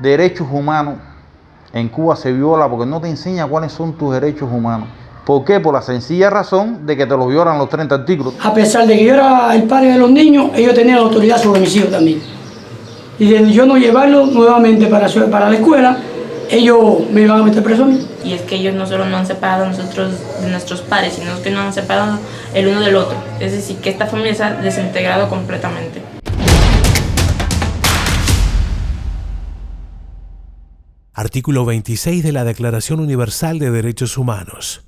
derechos humanos en Cuba se viola porque no te enseña cuáles son tus derechos humanos. ¿Por qué? Por la sencilla razón de que te los violan los 30 artículos. A pesar de que yo era el padre de los niños, ellos tenían la autoridad sobre mis hijos también. Y de yo no llevarlos nuevamente para la escuela, ellos me iban a meter preso a mí. Y es que ellos no solo nos han separado a nosotros de nuestros padres, sino que nos han separado el uno del otro. Es decir, que esta familia se ha desintegrado completamente. Artículo 26 de la Declaración Universal de Derechos Humanos.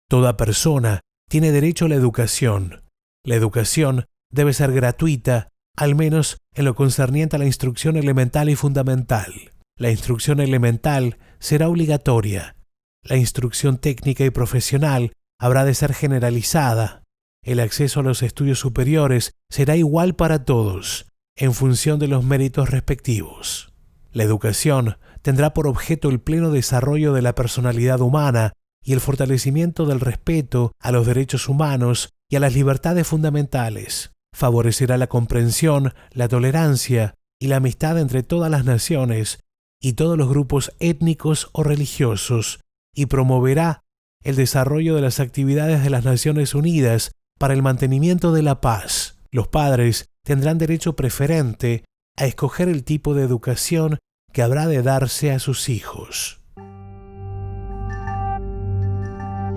Toda persona tiene derecho a la educación. La educación debe ser gratuita, al menos en lo concerniente a la instrucción elemental y fundamental. La instrucción elemental será obligatoria. La instrucción técnica y profesional habrá de ser generalizada. El acceso a los estudios superiores será igual para todos, en función de los méritos respectivos. La educación tendrá por objeto el pleno desarrollo de la personalidad humana y el fortalecimiento del respeto a los derechos humanos y a las libertades fundamentales. Favorecerá la comprensión, la tolerancia y la amistad entre todas las naciones y todos los grupos étnicos o religiosos, y promoverá el desarrollo de las actividades de las Naciones Unidas para el mantenimiento de la paz. Los padres tendrán derecho preferente a escoger el tipo de educación que habrá de darse a sus hijos.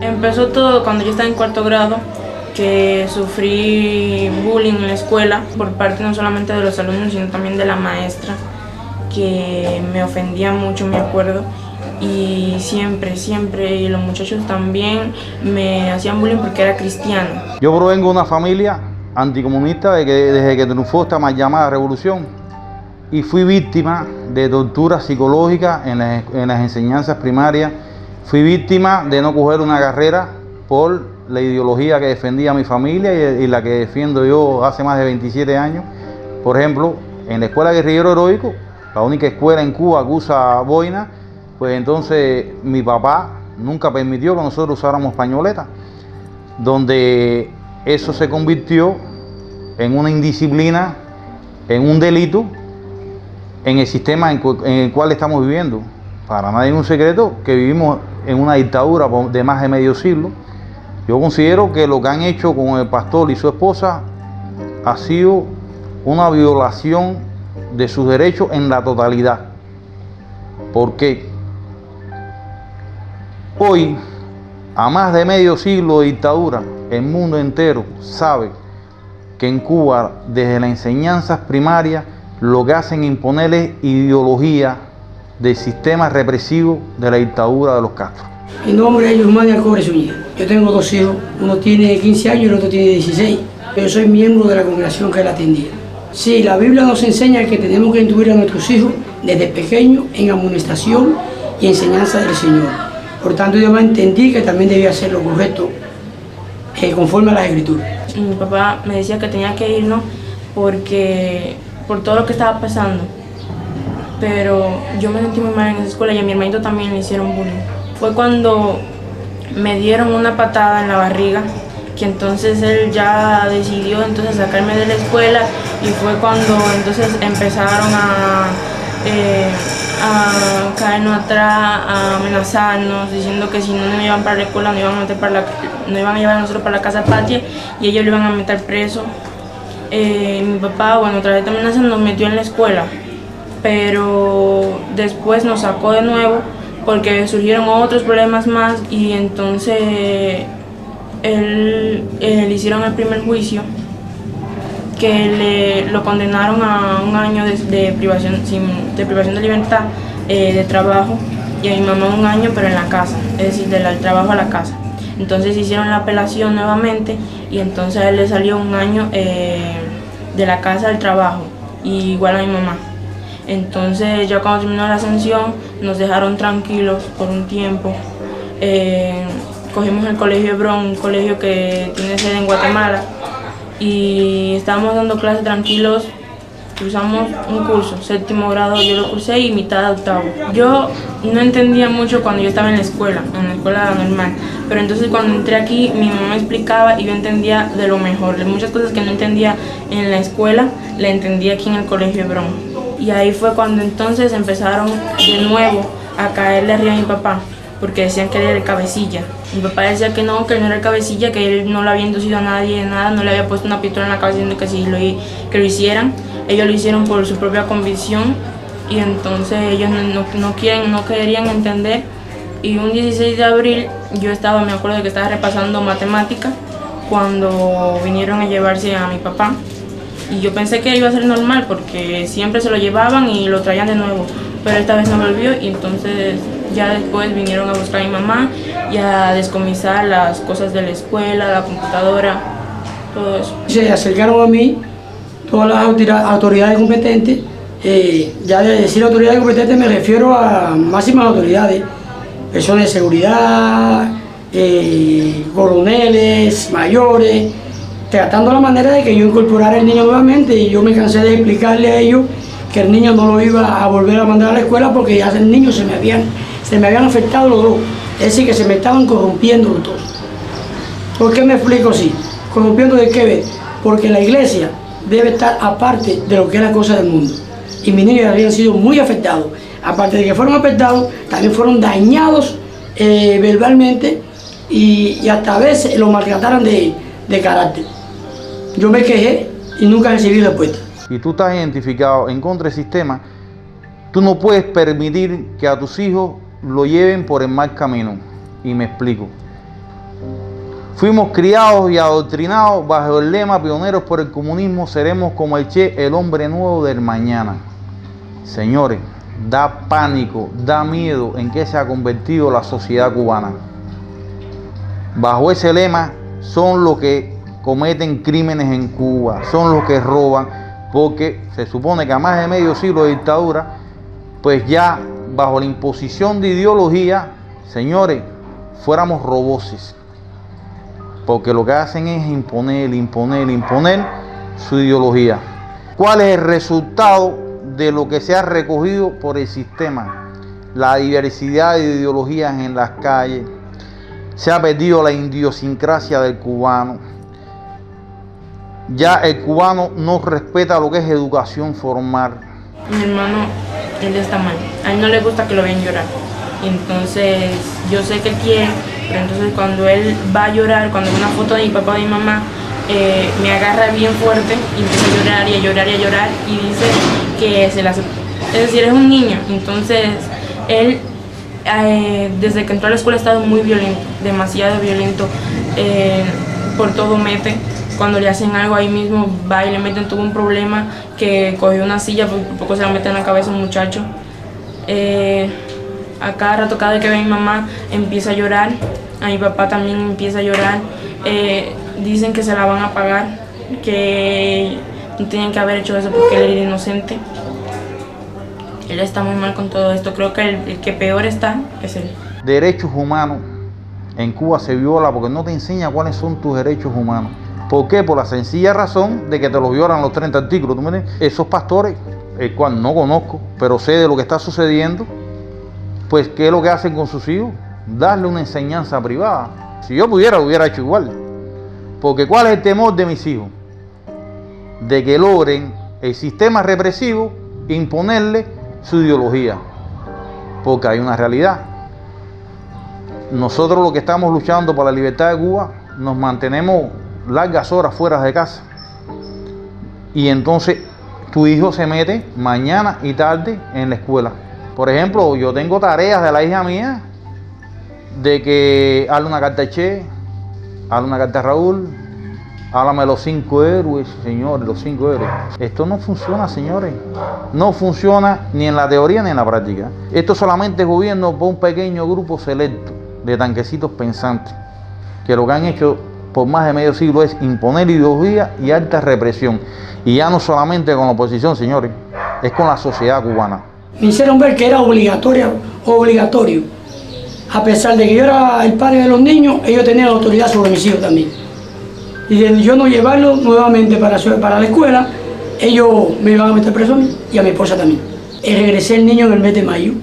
Empezó todo cuando yo estaba en cuarto grado, que sufrí bullying en la escuela por parte no solamente de los alumnos, sino también de la maestra, que me ofendía mucho, me acuerdo. Y siempre, y los muchachos también me hacían bullying porque era cristiana. Yo provengo de una familia anticomunista desde que triunfó esta mal llamada revolución, y fui víctima de tortura psicológica en las enseñanzas primarias. Fui víctima de no coger una carrera por la ideología que defendía mi familia y la que defiendo yo hace más de 27 años. Por ejemplo, en la Escuela Guerrillero Heroico, la única escuela en Cuba que usa boina, pues entonces mi papá nunca permitió que nosotros usáramos pañoleta, donde eso se convirtió en una indisciplina, en un delito, en el sistema en el cual estamos viviendo. Para nadie es un secreto que vivimos en una dictadura de más de medio siglo. Yo considero que lo que han hecho con el pastor y su esposa ha sido una violación de sus derechos en la totalidad. Porque hoy, a más de medio siglo de dictadura, el mundo entero sabe que en Cuba, desde las enseñanzas primarias, lo que hacen es imponerle ideología del sistema represivo de la dictadura de los Castro. Mi nombre es Yusmani Alcobre Zúñiga. Yo tengo dos hijos, uno tiene 15 años y el otro tiene 16. Yo soy miembro de la congregación que él atendía. Sí, la Biblia nos enseña que tenemos que instruir a nuestros hijos desde pequeños en amonestación y enseñanza del Señor. Por tanto, yo entendí que también debía hacer lo correcto conforme a las Escrituras. Mi papá me decía que tenía que irnos por todo lo que estaba pasando. Pero yo me sentí muy mal en esa escuela y a mi hermanito también le hicieron bullying. Fue cuando me dieron una patada en la barriga, que entonces él ya decidió entonces sacarme de la escuela, y fue cuando entonces empezaron a caernos atrás, a amenazarnos, diciendo que si no nos iban para la escuela nos iban a meter nos iban a llevar a nosotros para la casa patria y ellos lo iban a meter preso. Mi papá, bueno, tras esta amenaza nos metió en la escuela, pero después nos sacó de nuevo porque surgieron otros problemas más, y entonces le hicieron el primer juicio, que lo condenaron a un año de privación de libertad, de trabajo, y a mi mamá un año pero en la casa, es decir, del trabajo a la casa. Entonces hicieron la apelación nuevamente y entonces a él le salió un año de la casa al trabajo, y igual a mi mamá. Entonces ya cuando terminó la sanción nos dejaron tranquilos por un tiempo. Cogimos el colegio Hebrón, un colegio que tiene sede en Guatemala, y estábamos dando clases tranquilos Cursamos un curso, 7º grado yo lo cursé y mitad de 8º. Yo no entendía mucho cuando yo estaba en la escuela normal, pero entonces cuando entré aquí mi mamá me explicaba y yo entendía de lo mejor. Muchas cosas que no entendía en la escuela, la entendí aquí en el colegio Hebrón. Y ahí fue cuando entonces empezaron de nuevo a caerle arriba a mi papá, porque decían que él era el cabecilla. Mi papá decía que no era el cabecilla, que él no le había inducido a nadie, nada, no le había puesto una pistola en la cabeza diciendo que si que lo hicieran. Ellos lo hicieron por su propia convicción y entonces ellos no querían entender. Y un 16 de abril me acuerdo de que estaba repasando matemática cuando vinieron a llevarse a mi papá. Y yo pensé que iba a ser normal porque siempre se lo llevaban y lo traían de nuevo, pero esta vez no volvió y entonces ya después vinieron a buscar a mi mamá y a descomisar las cosas de la escuela, la computadora, todo eso. Se acercaron a mí todas las autoridades competentes. Ya de decir autoridades competentes me refiero a máximas autoridades, personas de seguridad, coroneles, mayores, tratando la manera de que yo incorporara al niño nuevamente, y yo me cansé de explicarle a ellos que el niño no lo iba a volver a mandar a la escuela porque ya el niño se me habían afectado los dos, es decir, que se me estaban corrompiendo los dos. ¿Por qué me explico así? ¿Corrompiendo de qué? Porque la iglesia debe estar aparte de lo que es la cosa del mundo. Y mis niños habían sido muy afectados. Aparte de que fueron afectados, también fueron dañados verbalmente y hasta a veces los maltrataron de carácter. Yo me quejé y nunca recibí respuesta. Si tú estás identificado en contra del sistema, tú no puedes permitir que a tus hijos lo lleven por el mal camino. Y me explico. Fuimos criados y adoctrinados bajo el lema pioneros por el comunismo, seremos como el Che, el hombre nuevo del mañana. Señores, da pánico, da miedo en qué se ha convertido la sociedad cubana. Bajo ese lema son los que cometen crímenes en Cuba, son los que roban, porque se supone que a más de medio siglo de dictadura, pues ya bajo la imposición de ideología, señores, fuéramos roboces. Porque lo que hacen es imponer su ideología. ¿Cuál es el resultado de lo que se ha recogido por el sistema? La diversidad de ideologías en las calles. Se ha perdido la idiosincrasia del cubano. Ya el cubano no respeta lo que es educación formal. Mi hermano, él está mal. A él no le gusta que lo vean llorar. Entonces, yo sé que él quiere, pero entonces cuando él va a llorar, cuando ve una foto de mi papá o de mi mamá, me agarra bien fuerte y empieza a llorar y a llorar y a llorar y dice que se las... Es decir, es un niño. Entonces, él, desde que entró a la escuela ha estado muy violento, demasiado violento, por todo mete. Cuando le hacen algo ahí mismo, va y le meten. Tuvo un problema que cogió una silla, porque por poco se la mete en la cabeza un muchacho. A cada rato, cada vez que ve a mi mamá, empieza a llorar. A mi papá también empieza a llorar. Dicen que se la van a pagar, que no tenían que haber hecho eso porque él era inocente. Él está muy mal con todo esto. Creo que el que peor está es él. Derechos humanos en Cuba se viola porque no te enseña cuáles son tus derechos humanos. ¿Por qué? Por la sencilla razón de que te los violan los 30 artículos. ¿Tú me entiendes? Esos pastores, el cual no conozco, pero sé de lo que está sucediendo, pues ¿qué es lo que hacen con sus hijos? Darle una enseñanza privada. Si yo pudiera, lo hubiera hecho igual. Porque ¿cuál es el temor de mis hijos? De que logren el sistema represivo imponerle su ideología. Porque hay una realidad. Nosotros los que estamos luchando por la libertad de Cuba, nos mantenemos largas horas fuera de casa. Y entonces tu hijo se mete mañana y tarde en la escuela. Por ejemplo, yo tengo tareas de la hija mía de que hazle una carta a Che, hazle una carta a Raúl, háblame de los 5 héroes, señores, los 5 héroes. Esto no funciona, señores. No funciona ni en la teoría ni en la práctica. Esto solamente es gobierno por un pequeño grupo selecto de tanquecitos pensantes, que lo que han hecho por más de medio siglo es imponer ideología y alta represión. Y ya no solamente con la oposición, señores, es con la sociedad cubana. Me hicieron ver que era obligatorio. A pesar de que yo era el padre de los niños, ellos tenían la autoridad sobre mis hijos también. Y de yo no llevarlo nuevamente para la escuela, ellos me iban a meter preso a mí y a mi esposa también. Regresé el niño en el mes de mayo.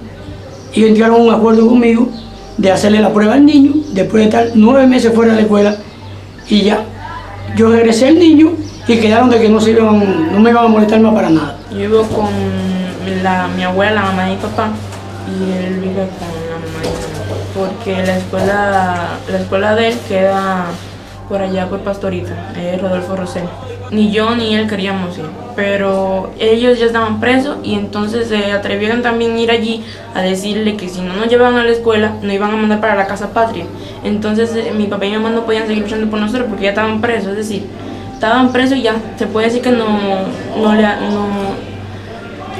Ellos entraron a un acuerdo conmigo de hacerle la prueba al niño, después de estar 9 meses fuera de la escuela, y ya. Yo regresé al niño y quedaron de que no me iban a molestar más para nada. Yo vivo con mi abuela, la mamá de mi papá, y él vive con la mamá de mi mamá, porque la escuela de él queda por allá por Pastorita, Rodolfo Rosell. Ni yo ni él queríamos ir, pero ellos ya estaban presos y entonces se atrevieron también a ir allí a decirle que si no nos llevaban a la escuela, nos iban a mandar para la casa patria. Entonces mi papá y mi mamá no podían seguir luchando por nosotros porque ya estaban presos, es decir, estaban presos y ya se puede decir que no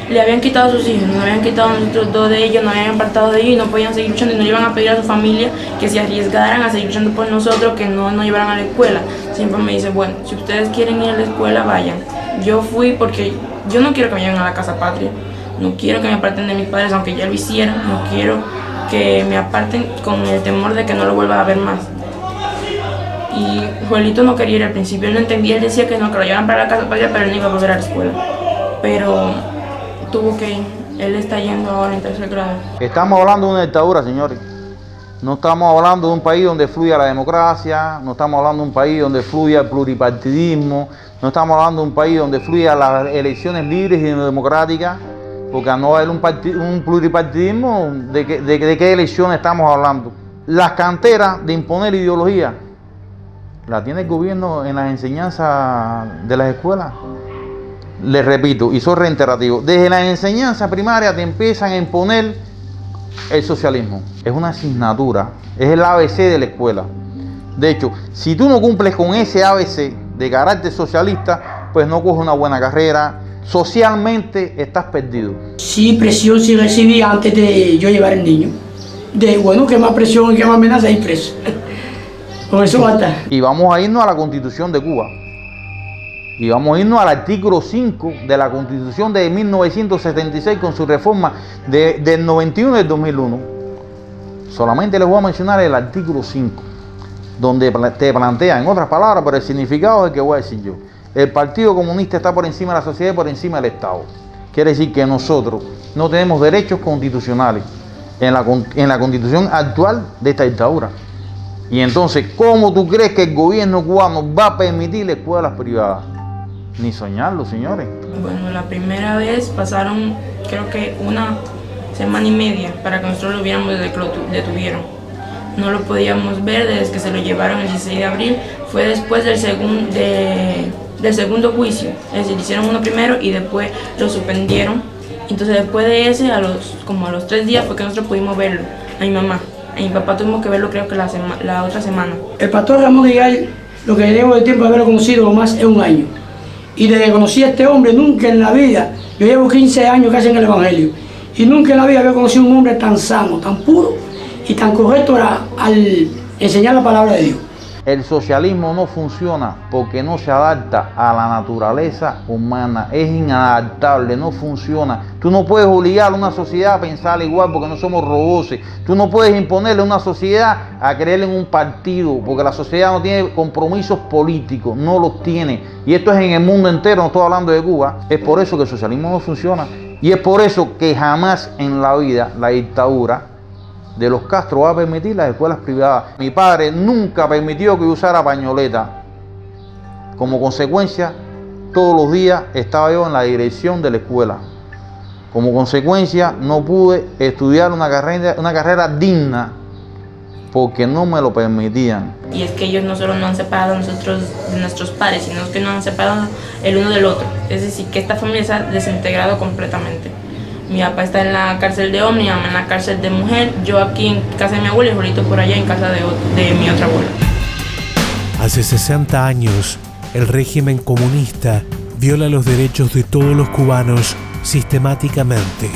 le habían quitado a sus hijos, nos habían quitado a nosotros 2 de ellos, nos habían apartado de ellos y no podían seguir luchando y no iban a pedir a su familia que se arriesgaran a seguir luchando por nosotros, que no nos llevaran a la escuela. Siempre me dice, bueno, si ustedes quieren ir a la escuela, vayan. Yo fui porque yo no quiero que me lleven a la casa patria, no quiero que me aparten de mis padres, aunque ya lo hicieran, no quiero que me aparten con el temor de que no lo vuelva a ver más. Y Joelito no quería ir al principio, él no entendía, él decía que no, que lo llevaran para la casa patria, pero él no iba a volver a la escuela. Pero tuvo que ir, él está yendo ahora en 3er grado. Estamos hablando de una dictadura, señores. No estamos hablando de un país donde fluya la democracia, no estamos hablando de un país donde fluya el pluripartidismo, no estamos hablando de un país donde fluya las elecciones libres y democráticas, porque al no haber un pluripartidismo, ¿de qué elecciones estamos hablando? Las canteras de imponer ideología, ¿la tiene el gobierno en las enseñanzas de las escuelas? Les repito, y soy reiterativo, desde la enseñanza primaria te empiezan a imponer el socialismo. Es una asignatura, es el ABC de la escuela. De hecho, si tú no cumples con ese ABC de carácter socialista, pues no coges una buena carrera, socialmente estás perdido. Sí, presión sí recibí antes de yo llevar el niño. De bueno, que más presión y que más amenaza hay preso. Con eso basta. Y vamos a irnos a la Constitución de Cuba. Y vamos a irnos al artículo 5 de la Constitución de 1976 con su reforma del 91 y del 2001. Solamente les voy a mencionar el artículo 5, donde te plantea, en otras palabras, pero el significado es el que voy a decir yo. El Partido Comunista está por encima de la sociedad y por encima del Estado. Quiere decir que nosotros no tenemos derechos constitucionales en la Constitución actual de esta dictadura. Y entonces, ¿cómo tú crees que el gobierno cubano va a permitir escuelas privadas? Ni soñarlo, señores. Bueno, la primera vez pasaron, creo que 1 semana y media para que nosotros lo viéramos desde que lo detuvieron. No lo podíamos ver desde que se lo llevaron el 16 de abril. Fue después del segundo juicio. Es decir, hicieron uno primero y después lo suspendieron. Entonces después de ese, como a los 3 días fue que nosotros pudimos verlo. A mi mamá. A mi papá tuvimos que verlo creo que la otra semana. El pastor Ramón Guigal, lo que llevo de tiempo de haberlo conocido, lo más es 1 año. Y desde que conocí a este hombre, nunca en la vida, yo llevo 15 años casi en el Evangelio, y nunca en la vida había conocido un hombre tan sano, tan puro y tan correcto al enseñar la palabra de Dios. El socialismo no funciona porque no se adapta a la naturaleza humana, es inadaptable, no funciona. Tú no puedes obligar a una sociedad a pensar igual porque no somos robots. Tú no puedes imponerle a una sociedad a creer en un partido porque la sociedad no tiene compromisos políticos, no los tiene. Y esto es en el mundo entero, no estoy hablando de Cuba. Es por eso que el socialismo no funciona y es por eso que jamás en la vida la dictadura de los Castro va a permitir las escuelas privadas. Mi padre nunca permitió que yo usara pañoleta. Como consecuencia, todos los días estaba yo en la dirección de la escuela. Como consecuencia, no pude estudiar una carrera digna porque no me lo permitían. Y es que ellos no solo nos han separado a nosotros de nuestros padres, sino que nos han separado el uno del otro. Es decir, que esta familia se ha desintegrado completamente. Mi papá está en la cárcel de hombre, mi mamá en la cárcel de mujer, yo aquí en casa de mi abuela y Julito por allá en casa de mi otra abuela. Hace 60 años, el régimen comunista viola los derechos de todos los cubanos sistemáticamente.